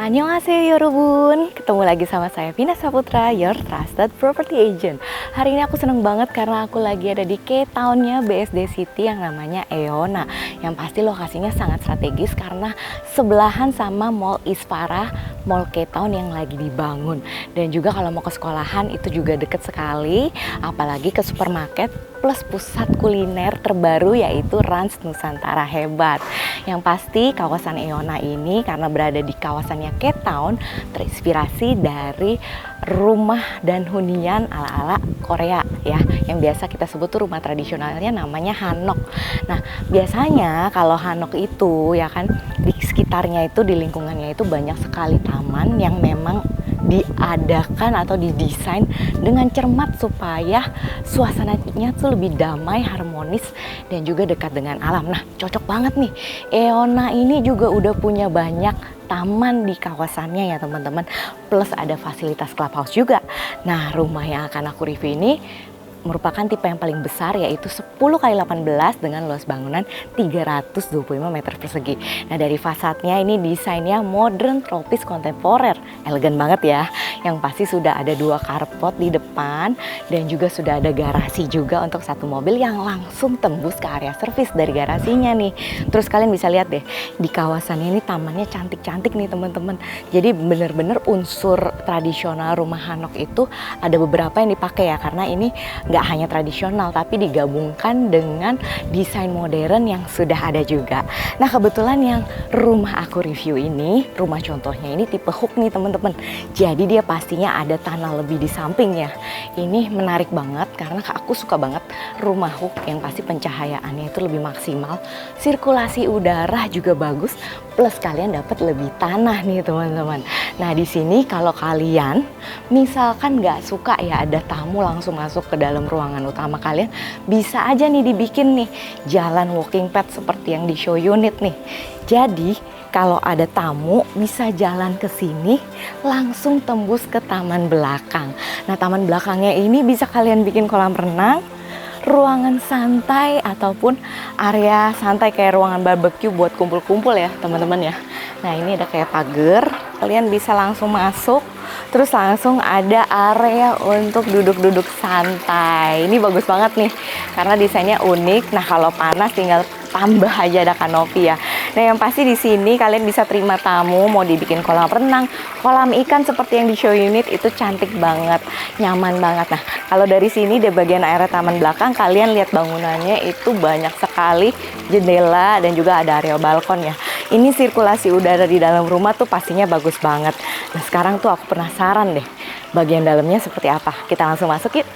Annyeonghaseyo Yorobun, ketemu lagi sama saya Vina Saputra, your trusted property agent. Hari ini aku seneng banget karena aku lagi ada di K-Town-nya BSD City yang namanya Eona. Yang pasti lokasinya sangat strategis karena sebelahan sama Mall Isfara, Mall K-Town yang lagi dibangun. Dan juga kalau mau ke sekolahan itu juga deket sekali, apalagi ke supermarket plus pusat kuliner terbaru yaitu Rans Nusantara hebat. Yang pasti kawasan Eona ini karena berada di kawasannya K-Town terinspirasi dari rumah dan hunian ala-ala Korea ya, yang biasa kita sebut tuh rumah tradisionalnya namanya hanok. Nah biasanya kalau hanok itu ya kan di sekitarnya itu, di lingkungannya itu banyak sekali taman yang memang diadakan atau didesain dengan cermat supaya suasananya tuh lebih damai, harmonis, dan juga dekat dengan alam. Nah, cocok banget nih. Eona ini juga udah punya banyak taman di kawasannya ya teman-teman. Plus ada fasilitas clubhouse juga. Nah, rumah yang akan aku review ini merupakan tipe yang paling besar yaitu 10x18 dengan luas bangunan 325 meter persegi. Nah dari fasadnya ini desainnya modern, tropis, kontemporer, elegan banget ya. Yang pasti sudah ada 2 carport di depan dan juga sudah ada garasi juga untuk 1 mobil yang langsung tembus ke area servis dari garasinya nih. Terus kalian bisa lihat deh di kawasannya ini tamannya cantik-cantik nih teman-teman. Jadi bener-bener unsur tradisional rumah hanok itu ada beberapa yang dipakai ya, karena ini nggak hanya tradisional tapi digabungkan dengan desain modern yang sudah ada juga. Nah kebetulan yang rumah aku review ini, rumah contohnya ini tipe hook nih teman-teman. Jadi dia pastinya ada tanah lebih di sampingnya. Ini menarik banget karena aku suka banget rumah hook yang pasti pencahayaannya itu lebih maksimal, sirkulasi udara juga bagus, plus kalian dapat lebih tanah nih teman-teman. Nah di sini kalau kalian misalkan nggak suka ya ada tamu langsung masuk ke dalam ruangan utama kalian, bisa aja nih dibikin nih jalan walking path seperti yang di show unit nih. Jadi kalau ada tamu bisa jalan ke sini langsung tembus ke taman belakang. Nah taman belakangnya ini bisa kalian bikin kolam renang, ruangan santai ataupun area santai kayak ruangan barbecue buat kumpul-kumpul ya teman-teman ya. Nah ini ada kayak pagar, kalian bisa langsung masuk. Terus langsung ada area untuk duduk-duduk santai. Ini bagus banget nih karena desainnya unik. Nah kalau panas tinggal tambah aja ada kanopi ya. Nah yang pasti di sini kalian bisa terima tamu, mau dibikin kolam renang, kolam ikan seperti yang di show unit itu cantik banget, nyaman banget. Nah kalau dari sini di bagian area taman belakang kalian lihat bangunannya itu banyak sekali jendela dan juga ada area balkon ya. Ini sirkulasi udara di dalam rumah tuh pastinya bagus banget. Nah sekarang tuh aku penasaran deh bagian dalamnya seperti apa. Kita langsung masuk yuk.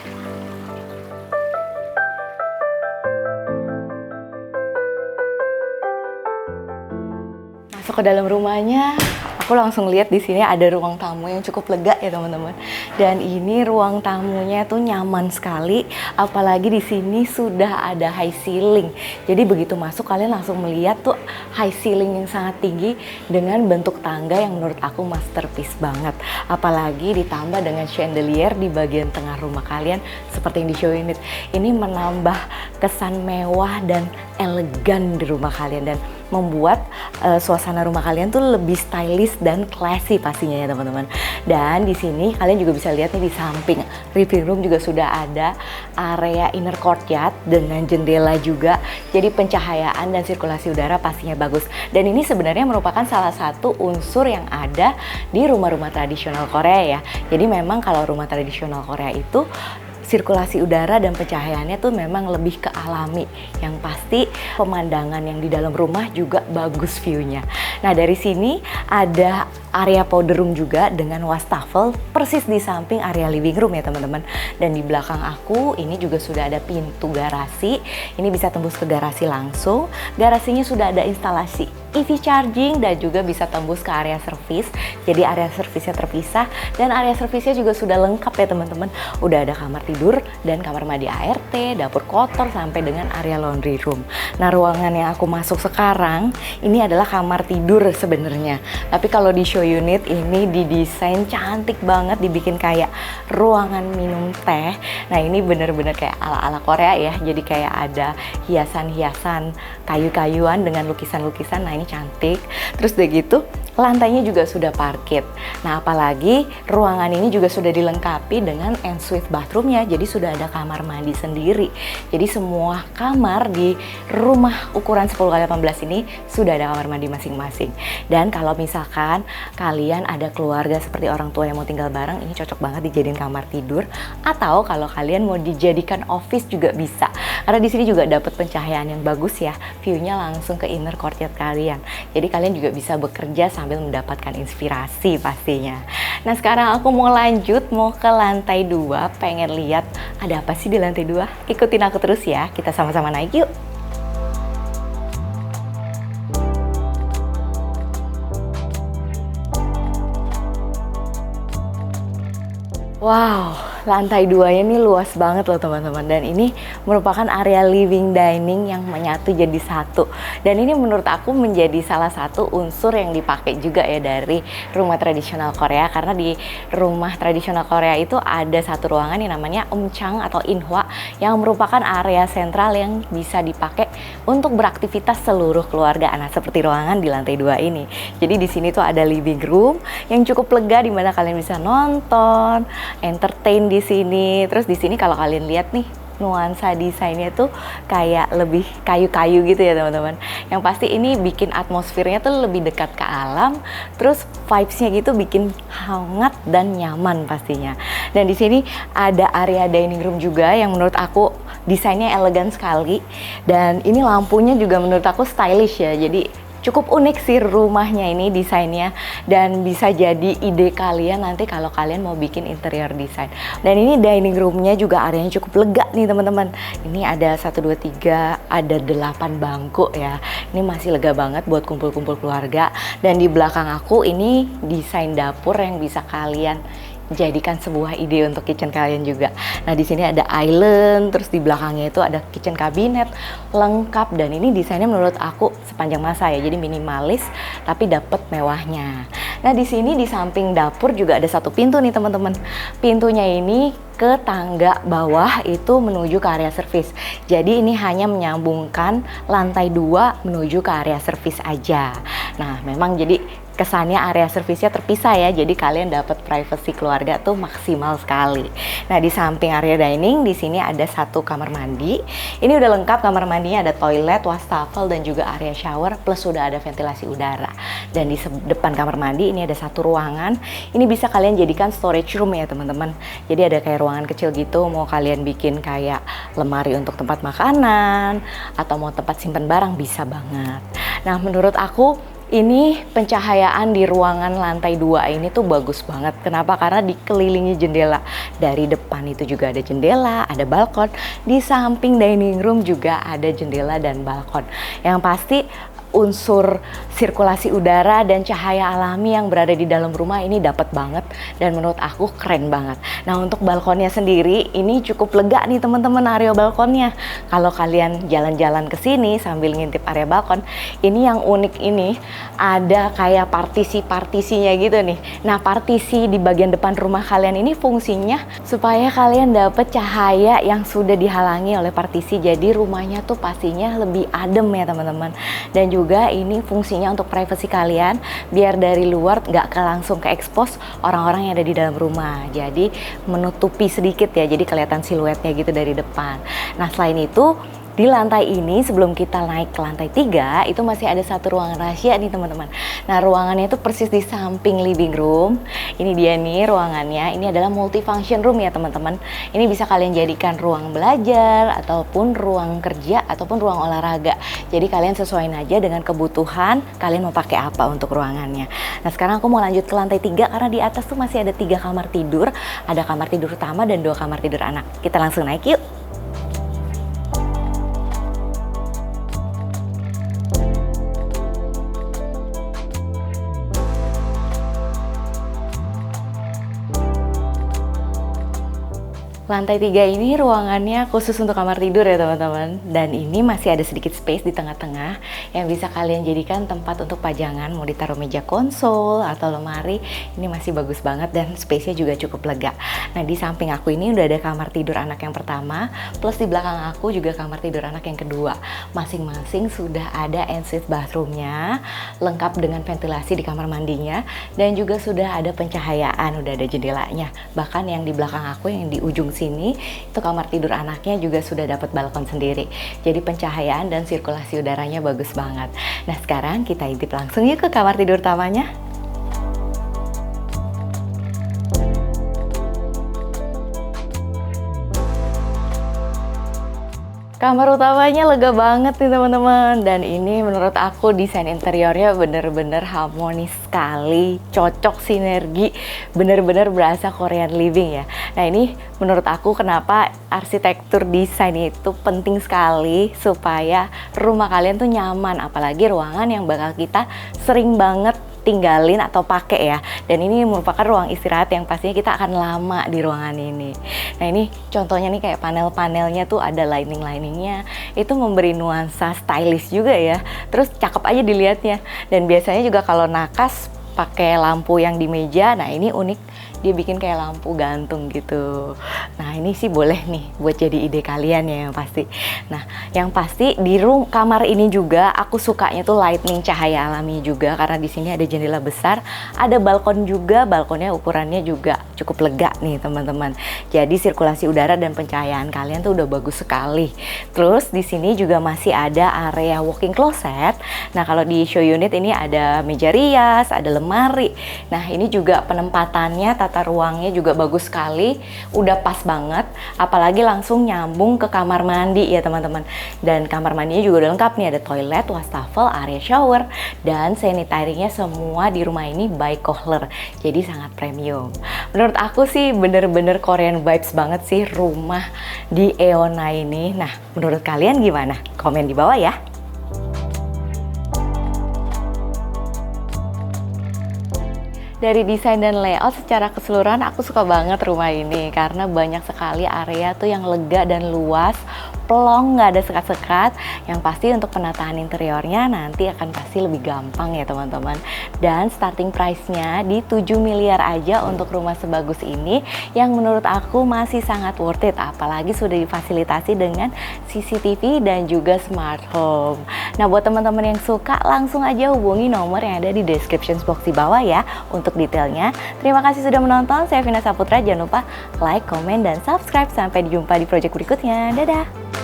Masuk ke dalam rumahnya, aku langsung lihat di sini ada ruang tamu yang cukup lega ya teman-teman. Dan ini ruang tamunya tuh nyaman sekali, apalagi di sini sudah ada high ceiling. Jadi begitu masuk kalian langsung melihat tuh high ceiling yang sangat tinggi dengan bentuk tangga yang menurut aku masterpiece banget. Apalagi ditambah dengan chandelier di bagian tengah rumah kalian seperti yang di show unit. Ini menambah kesan mewah dan elegan di rumah kalian dan membuat suasana rumah kalian tuh lebih stylish dan classy pastinya ya teman-teman. Dan di sini kalian juga bisa lihat nih di samping living room juga sudah ada area inner courtyard dengan jendela juga. Jadi pencahayaan dan sirkulasi udara pastinya bagus. Dan ini sebenarnya merupakan salah satu unsur yang ada di rumah-rumah tradisional Korea ya. Jadi memang kalau rumah tradisional Korea itu sirkulasi udara dan pencahayaannya tuh memang lebih ke alami. Yang pasti pemandangan yang di dalam rumah juga bagus view-nya. Nah dari sini ada area powder room juga dengan wastafel persis di samping area living room ya teman-teman. Dan di belakang aku ini juga sudah ada pintu garasi. Ini bisa tembus ke garasi langsung. Garasinya sudah ada instalasi EV charging dan juga bisa tembus ke area servis. Jadi area servisnya terpisah dan area servisnya juga sudah lengkap ya teman-teman. Udah ada kamar tidur dan kamar mandi ART, dapur kotor sampai dengan area laundry room. Nah ruangan yang aku masuk sekarang ini adalah kamar tidur sebenarnya. Tapi kalau di show unit ini didesain cantik banget, dibikin kayak ruangan minum teh. Nah ini bener-bener kayak ala-ala Korea ya. Jadi kayak ada hiasan-hiasan kayu-kayuan dengan lukisan-lukisan. Nah ini cantik. Terus udah gitu lantainya juga sudah parket. Nah, apalagi ruangan ini juga sudah dilengkapi dengan ensuite bathroomnya, jadi sudah ada kamar mandi sendiri. Jadi semua kamar di rumah ukuran 10x18 ini sudah ada kamar mandi masing-masing. Dan kalau misalkan kalian ada keluarga seperti orang tua yang mau tinggal bareng, ini cocok banget dijadiin kamar tidur. Atau kalau kalian mau dijadikan office juga bisa. Karena di sini juga dapat pencahayaan yang bagus ya, view-nya langsung ke inner courtyard kalian. Jadi kalian juga bisa bekerja sambil mendapatkan inspirasi pastinya. Nah, sekarang aku mau lanjut, mau ke lantai 2, pengen lihat ada apa sih di lantai 2. Ikutin aku terus ya, kita sama-sama naik yuk. Wow, lantai 2-nya ini luas banget loh teman-teman, dan ini merupakan area living dining yang menyatu jadi satu. Dan ini menurut aku menjadi salah satu unsur yang dipakai juga ya dari rumah tradisional Korea, karena di rumah tradisional Korea itu ada satu ruangan yang namanya umchang atau inhwa, yang merupakan area sentral yang bisa dipakai untuk beraktivitas seluruh keluarga. Nah, seperti ruangan di lantai 2 ini. Jadi di sini tuh ada living room yang cukup lega, di mana kalian bisa nonton, entertain di sini. Terus di sini kalau kalian lihat nih, nuansa desainnya tuh kayak lebih kayu-kayu gitu ya teman-teman. Yang pasti ini bikin atmosfernya tuh lebih dekat ke alam. Terus vibes-nya gitu bikin hangat dan nyaman pastinya. Dan di sini ada area dining room juga yang menurut aku desainnya elegan sekali. Dan ini lampunya juga menurut aku stylish ya. Jadi cukup unik sih rumahnya ini desainnya, dan bisa jadi ide kalian nanti kalau kalian mau bikin interior design. Dan ini dining roomnya juga areanya cukup lega nih teman-teman. Ini ada 1, 2, 3, ada 8 bangku ya. Ini masih lega banget buat kumpul-kumpul keluarga. Dan di belakang aku ini desain dapur yang bisa kalian jadikan sebuah ide untuk kitchen kalian juga. Nah, di sini ada island, terus di belakangnya itu ada kitchen cabinet lengkap, dan ini desainnya menurut aku sepanjang masa ya. Jadi minimalis tapi dapet mewahnya. Nah, di sini di samping dapur juga ada satu pintu nih teman-teman. Pintunya ini ke tangga bawah itu menuju ke area service. Jadi ini hanya menyambungkan lantai 2 menuju ke area service aja. Nah, memang jadi kesannya area servisnya terpisah ya, jadi kalian dapat privacy keluarga tuh maksimal sekali. Nah, di samping area dining di sini ada satu kamar mandi. Ini udah lengkap kamar mandinya, ada toilet, wastafel, dan juga area shower, plus sudah ada ventilasi udara. Dan di depan kamar mandi ini ada satu ruangan. Ini bisa kalian jadikan storage room ya teman-teman. Jadi ada kayak ruangan kecil gitu, mau kalian bikin kayak lemari untuk tempat makanan atau mau tempat simpan barang bisa banget. Nah, menurut aku ini pencahayaan di ruangan lantai 2 ini tuh bagus banget. Kenapa? Karena dikelilingi jendela. Dari depan itu juga ada jendela, ada balkon. Di samping dining room juga ada jendela dan balkon. Yang pasti unsur sirkulasi udara dan cahaya alami yang berada di dalam rumah ini dapat banget, dan menurut aku keren banget. Nah, untuk balkonnya sendiri ini cukup lega nih teman-teman, area balkonnya. Kalau kalian jalan-jalan ke sini sambil ngintip area balkon, ini yang unik ini ada kayak partisi-partisinya gitu nih. Nah, partisi di bagian depan rumah kalian ini fungsinya supaya kalian dapat cahaya yang sudah dihalangi oleh partisi. Jadi rumahnya tuh pastinya lebih adem ya teman-teman. Dan juga ini fungsinya untuk privasi kalian, biar dari luar nggak langsung ke expose orang-orang yang ada di dalam rumah. Jadi menutupi sedikit ya, jadi kelihatan siluetnya gitu dari depan. Nah, selain itu di lantai ini sebelum kita naik ke lantai 3 itu masih ada satu ruangan rahasia nih teman-teman. Nah, ruangannya itu persis di samping living room. Ini dia nih ruangannya. Ini adalah multifunction room ya teman-teman. Ini bisa kalian jadikan ruang belajar ataupun ruang kerja ataupun ruang olahraga. Jadi kalian sesuaiin aja dengan kebutuhan kalian mau pakai apa untuk ruangannya. Nah, sekarang aku mau lanjut ke lantai 3 karena di atas tuh masih ada 3 kamar tidur. Ada kamar tidur utama dan 2 kamar tidur anak. Kita langsung naik yuk. Lantai 3 ini ruangannya khusus untuk kamar tidur ya teman-teman. Dan ini masih ada sedikit space di tengah-tengah yang bisa kalian jadikan tempat untuk pajangan, mau ditaruh meja konsol atau lemari. Ini masih bagus banget dan space-nya juga cukup lega. Nah, di samping aku ini udah ada kamar tidur anak yang pertama, plus di belakang aku juga kamar tidur anak yang kedua. Masing-masing sudah ada ensuite bathroom-nya, lengkap dengan ventilasi di kamar mandinya, dan juga sudah ada pencahayaan, udah ada jendelanya. Bahkan yang di belakang aku yang di ujung sini itu kamar tidur anaknya juga sudah dapat balkon sendiri. Jadi pencahayaan dan sirkulasi udaranya bagus banget. Nah, sekarang kita intip langsung yuk ke kamar tidur utamanya. Kamar utamanya lega banget nih teman-teman, dan ini menurut aku desain interiornya bener-bener harmonis sekali, cocok sinergi, bener-bener berasa Korean living ya. Nah, ini menurut aku kenapa arsitektur desain itu penting sekali supaya rumah kalian tuh nyaman, apalagi ruangan yang bakal kita sering banget tinggalin atau pakai ya. Dan ini merupakan ruang istirahat yang pastinya kita akan lama di ruangan ini. Nah, ini contohnya nih kayak panel-panelnya tuh ada lining-liningnya, itu memberi nuansa stylish juga ya. Terus cakep aja dilihatnya. Dan biasanya juga kalau nakas pakai lampu yang di meja, nah ini unik, dia bikin kayak lampu gantung gitu. Nah, ini sih boleh nih buat jadi ide kalian ya yang pasti. Nah, yang pasti di kamar ini juga aku sukanya tuh lightning, cahaya alami juga, karena di sini ada jendela besar, ada balkon juga, balkonnya ukurannya juga cukup lega nih teman-teman. Jadi sirkulasi udara dan pencahayaan kalian tuh udah bagus sekali. Terus di sini juga masih ada area walk-in closet. Nah, kalau di show unit ini ada meja rias, ada lemari. Nah, ini juga penempatannya, tata ruangnya juga bagus sekali, udah pas banget, apalagi langsung nyambung ke kamar mandi ya teman-teman. Dan kamar mandinya juga udah lengkap nih, ada toilet, wastafel, area shower, dan sanitary-nya semua di rumah ini by Kohler, jadi sangat premium. Menurut aku sih bener-bener Korean vibes banget sih rumah di Eona ini. Nah, menurut kalian gimana? Komen di bawah ya. Dari desain dan layout secara keseluruhan aku suka banget rumah ini karena banyak sekali area tuh yang lega dan luas, plong, nggak ada sekat-sekat. Yang pasti untuk penataan interiornya nanti akan pasti lebih gampang ya teman-teman. Dan starting price-nya di 7 miliar aja untuk rumah sebagus ini, yang menurut aku masih sangat worth it, apalagi sudah difasilitasi dengan CCTV dan juga smart home. Nah, buat teman-teman yang suka langsung aja hubungi nomor yang ada di description box di bawah ya untuk detailnya. Terima kasih sudah menonton, saya Vina Saputra, jangan lupa like, komen, dan subscribe. Sampai jumpa di project berikutnya, dadah!